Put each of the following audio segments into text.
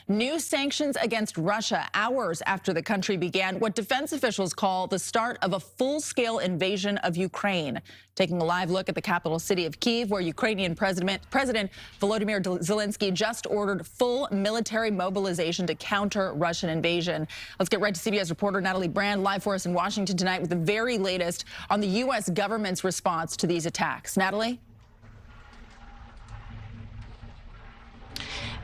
New sanctions against Russia hours after the country began what defense officials call the start of a full-scale invasion of Ukraine. Taking a live look at the capital city of Kyiv, where Ukrainian President Volodymyr Zelensky just ordered full military mobilization to counter Russian invasion. Let's get right to CBS reporter Natalie Brand, live for us in Washington tonight with the very latest on the U.S. government's response to these attacks. Natalie?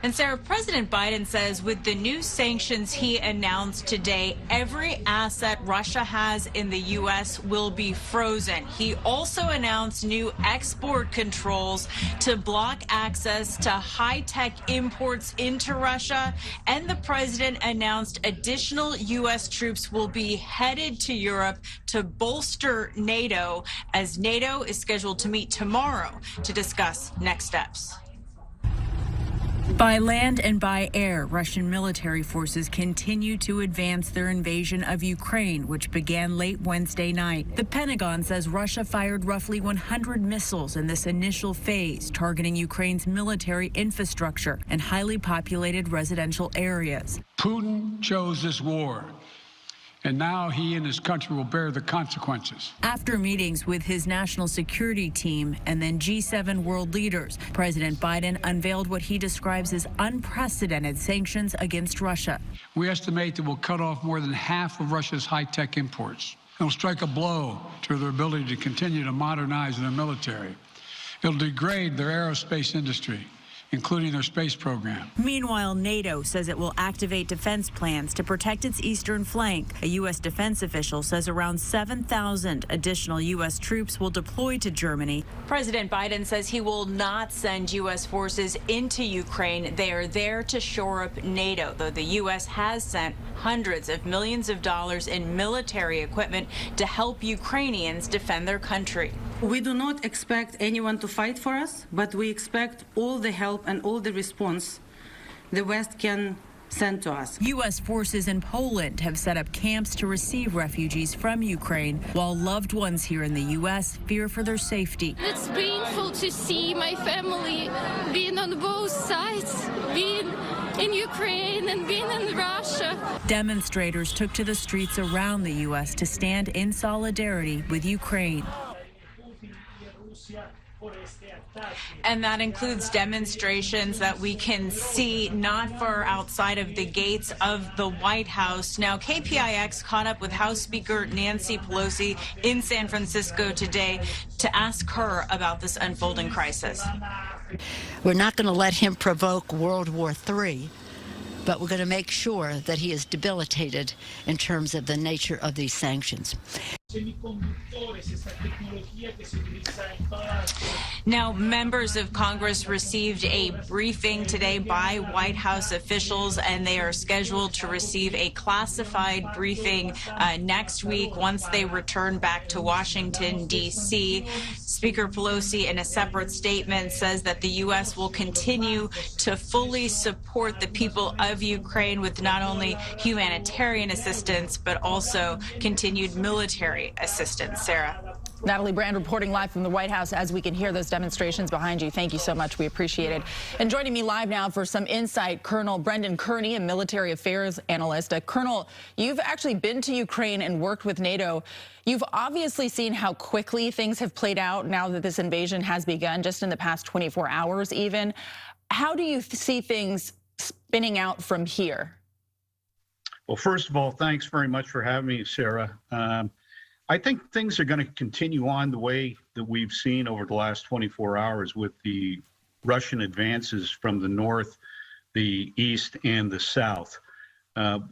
And Sarah, President Biden says with the new sanctions he announced today, every asset Russia has in the U.S. will be frozen. He also announced new export controls to block access to high-tech imports into Russia. And the president announced additional U.S. troops will be headed to Europe to bolster NATO, as NATO is scheduled to meet tomorrow to discuss next steps. By land and by air, Russian military forces continue to advance their invasion of Ukraine, which began late Wednesday night. The Pentagon says Russia fired roughly 100 missiles in this initial phase, targeting Ukraine's military infrastructure and highly populated residential areas. Putin chose this war, and now he and his country will bear the consequences. After meetings with his national security team and then G7 world leaders, President Biden unveiled what he describes as unprecedented sanctions against Russia. We estimate that we'll cut off more than half of Russia's high-tech imports. It'll strike a blow to their ability to continue to modernize their military. It'll degrade their aerospace industry, including their space program. Meanwhile, NATO says it will activate defense plans to protect its eastern flank. A U.S. defense official says around 7,000 additional U.S. troops will deploy to Germany. President Biden says he will not send U.S. forces into Ukraine. They are there to shore up NATO, though the U.S. has sent hundreds of millions of dollars in military equipment to help Ukrainians defend their country. We do not expect anyone to fight for us, but we expect all the help and all the response the West can send to us. U.S. forces in Poland have set up camps to receive refugees from Ukraine, while loved ones here in the U.S. fear for their safety. It's painful to see my family being on both sides, being in Ukraine and being in Russia. Demonstrators took to the streets around the U.S. to stand in solidarity with Ukraine. And that includes demonstrations that we can see not far outside of the gates of the White House. Now, KPIX caught up with House Speaker Nancy Pelosi in San Francisco today to ask her about this unfolding crisis. We're not going to let him provoke World War III, but we're going to make sure that he is debilitated in terms of the nature of these sanctions. Now, members of Congress received a briefing today by White House officials, and they are scheduled to receive a classified briefing next week once they return back to Washington, D.C. Speaker Pelosi, in a separate statement, says that the U.S. will continue to fully support the people of Ukraine with not only humanitarian assistance, but also continued military assistance. Sarah. Natalie Brand reporting live from the White House as we can hear those demonstrations behind you. Thank you so much. We appreciate it. And joining me live now for some insight, Colonel Brendan Kearney, a military affairs analyst. Colonel, you've actually been to Ukraine and worked with NATO. You've obviously seen how quickly things have played out now that this invasion has begun, just in the past 24 hours even. How do you see things spinning out from here? Well, first of all, thanks very much for having me, Sarah. I think things are going to continue on the way that we've seen over the last 24 hours with the Russian advances from the north, the east, and the south.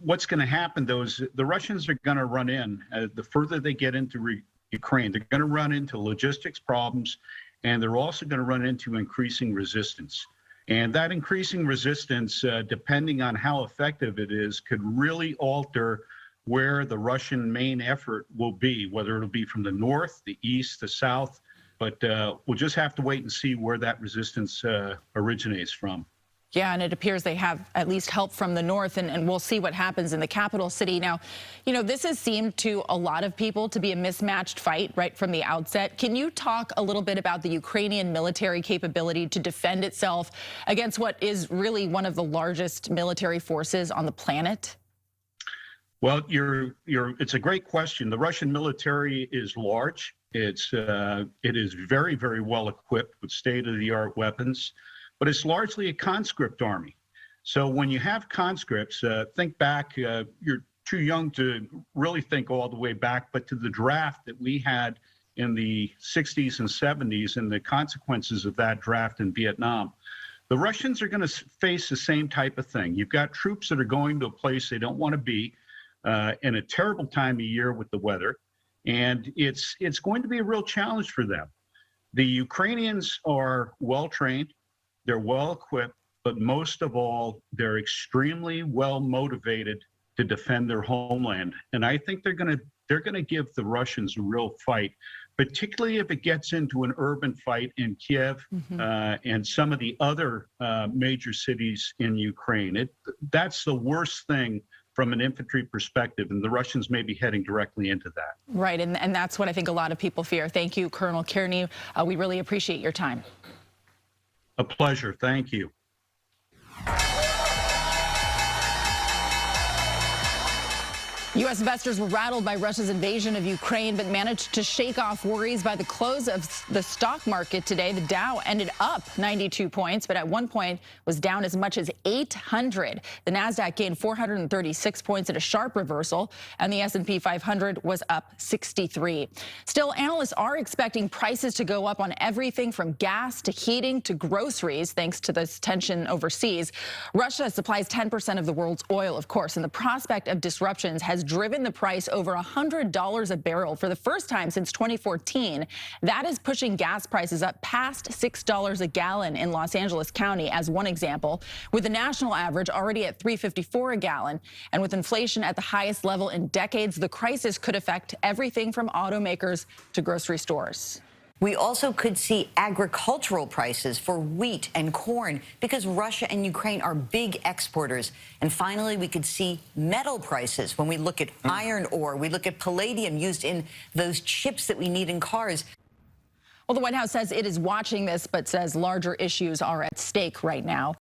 What's going to happen, though, is the Russians are going to run in. The further they get into Ukraine, they're going to run into logistics problems, and they're also going to run into increasing resistance. And that increasing resistance, depending on how effective it is, could really alter where the Russian main effort will be, whether it'll be from the north, the east, the south. But we'll just have to wait and see where that resistance originates from. Yeah, and it appears they have at least help from the north, and we'll see what happens in the capital city. Now, you know, this has seemed to a lot of people to be a mismatched fight right from the outset. Can you talk a little bit about the Ukrainian military capability to defend itself against what is really one of the largest military forces on the planet? Well, it's a great question. The Russian military is large. It is very, very well equipped with state-of-the-art weapons, but it's largely a conscript army. So when you have conscripts, think back, you're too young to really think all the way back, but to the draft that we had in the 60s and 70s and the consequences of that draft in Vietnam. The Russians are going to face the same type of thing. You've got troops that are going to a place they don't want to be in a terrible time of year with the weather, and it's going to be a real challenge for them. The Ukrainians are well-trained. They're well equipped, but most of all, they're extremely well motivated to defend their homeland. And I think they're going to give the Russians a real fight, particularly if it gets into an urban fight in Kiev and some of the other major cities in Ukraine. That's the worst thing from an infantry perspective, and the Russians may be heading directly into that. Right, and that's what I think a lot of people fear. Thank you, Colonel Kearney. We really appreciate your time. A pleasure. Thank you. U.S. investors were rattled by Russia's invasion of Ukraine, but managed to shake off worries by the close of the stock market today. The Dow ended up 92 points, but at one point was down as much as 800. The Nasdaq gained 436 points at a sharp reversal, and the S&P 500 was up 63. Still, analysts are expecting prices to go up on everything from gas to heating to groceries, thanks to this tension overseas. Russia supplies 10% of the world's oil, of course, and the prospect of disruptions has driven the price over $100 a barrel for the first time since 2014. That is pushing gas prices up past $6 a gallon in Los Angeles County, as one example, with the national average already at $3.54 a gallon. And with inflation at the highest level in decades, the crisis could affect everything from automakers to grocery stores. We also could see agricultural prices for wheat and corn because Russia and Ukraine are big exporters. And finally, we could see metal prices when we look at iron ore, we look at palladium used in those chips that we need in cars. Well, the White House says it is watching this, but says larger issues are at stake right now.